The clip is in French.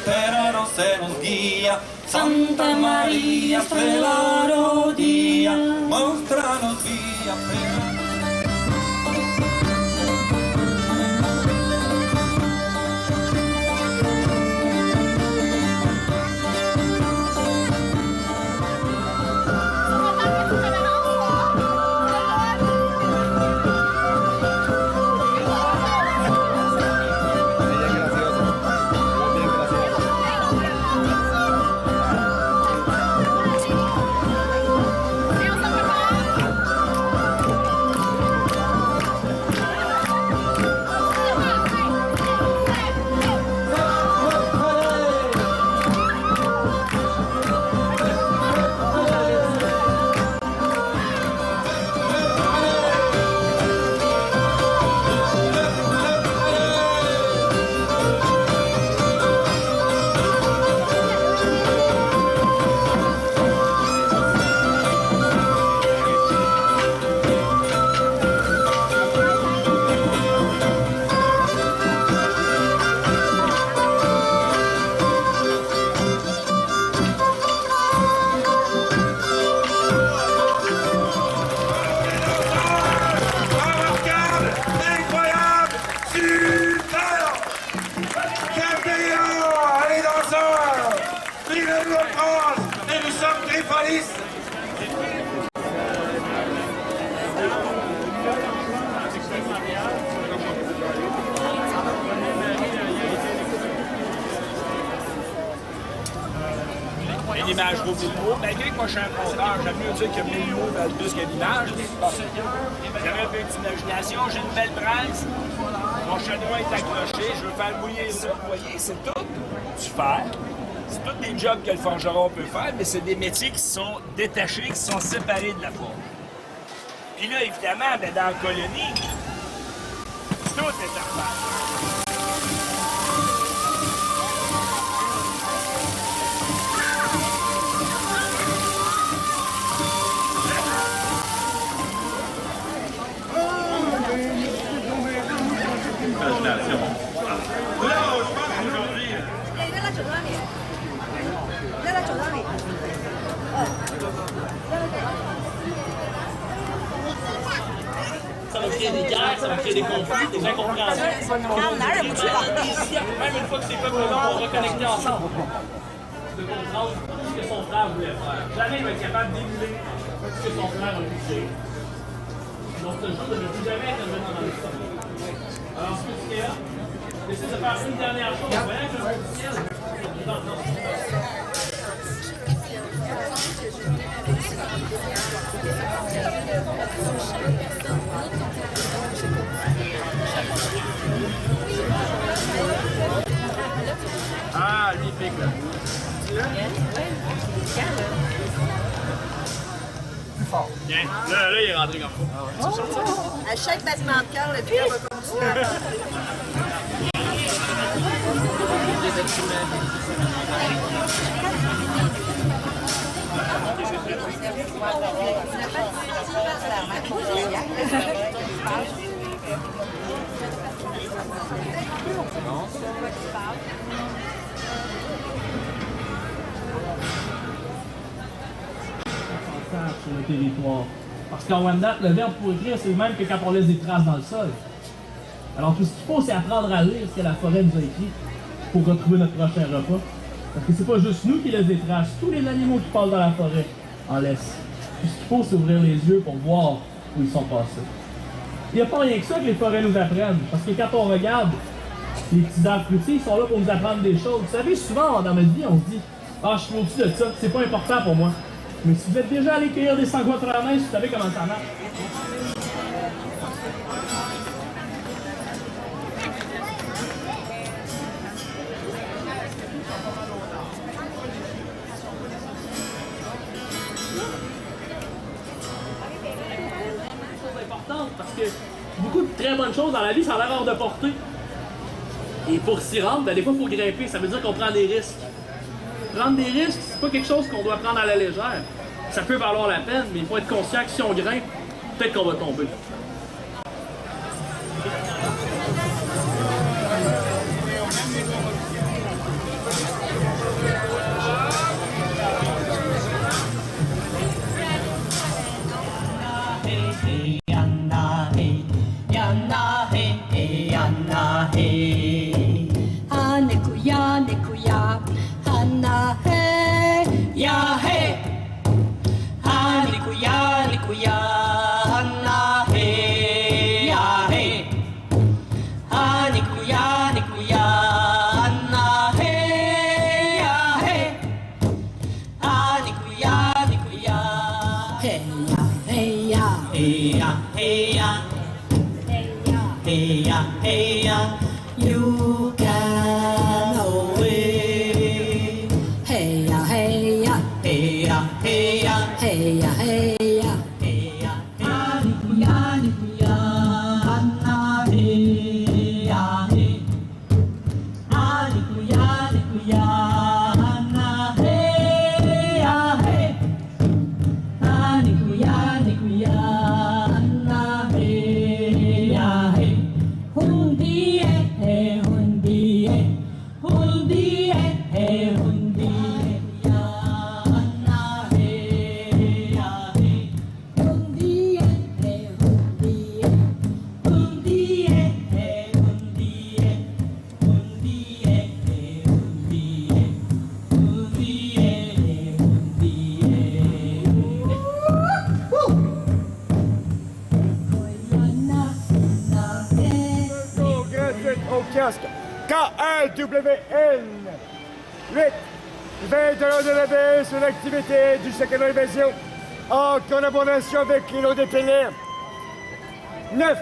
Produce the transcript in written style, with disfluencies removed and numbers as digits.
pero se nos guía. Santa María, estrella rodilla, muéstranos vía. Une image vaut 1000 mots. Malgré que moi je suis un conteur, j'aime mieux dire que 1000 mots valent plus qu'une image. J'avais un peu d'imagination, j'ai une belle braise. Mon chaudron est accroché, je veux faire mouiller ça. Vous voyez, c'est tout du fer. C'est tous des jobs que le forgeron peut faire, mais c'est des métiers qui sont détachés, qui sont séparés de la forge. Puis là, évidemment, ben, dans la colonie, tout est à faire. Ça va créer des guerres, ça va créer des conflits, des incompréhensions. Même une fois que ces peuples-là vont reconnecter ensemble, de comprendre ce que son frère voulait faire. Jamais il va être capable d'émuler ce que son frère a pu créer. Donc ce jour ne veut plus jamais intervenir dans l'histoire. Alors ce que tu es là, j'essaie de faire une dernière chose. Voyons que le monde du ciel est en train de Ah, lui, il pique là. Plus fort. Bien. Là, il est rentré comme ça. À chaque battement de cœur, le cœur va continuer. sur le territoire. Parce qu'en Wendat, le verbe pour écrire, c'est le même que quand on laisse des traces dans le sol. Alors tout ce qu'il faut, c'est apprendre à lire ce que la forêt nous a écrit pour retrouver notre prochain repas. Parce que c'est pas juste nous qui laissons des traces, tous les animaux qui passent dans la forêt en laissent. Tout ce qu'il faut, c'est ouvrir les yeux pour voir où ils sont passés. Il n'y a pas rien que ça que les forêts nous apprennent. Parce que quand on regarde, les petits arbres fruitiers, ils sont là pour nous apprendre des choses. Vous savez, souvent dans notre vie, on se dit « Ah, je suis au-dessus de ça, c'est pas important pour moi. » Mais si vous êtes déjà allé cueillir des sangs votre main, vous savez comment ça marche. Parce que beaucoup de très bonnes choses dans la vie, ça a l'air hors de portée. Et pour s'y rendre, ben, des fois, il faut grimper. Ça veut dire qu'on prend des risques. Prendre des risques, c'est pas quelque chose qu'on doit prendre à la légère. Ça peut valoir la peine, mais il faut être conscient que si on grimpe, peut-être qu'on va tomber. you can away. Hey ya, hey ya, Hey ya, hey ya, hey ya, hey ya. hey ya, Anikuya, Anna, hey ya, hey. Anikuya, Anna, hey ya, hey. Anikuya, Anna, hey ya, hey. Hundi, hey, hundi, hundi, hey, hundi, ya, Anna, hey ya, hey. Hundi, hey, hundi, hundi, hey, hundi, hundi, hey, hundi, hundi, hey, hundi, Au kiosque. KLWN 8. 20 $ de rabais sur l'activité du chèque d'invasion en collaboration avec l'îlot des Pénères. 9.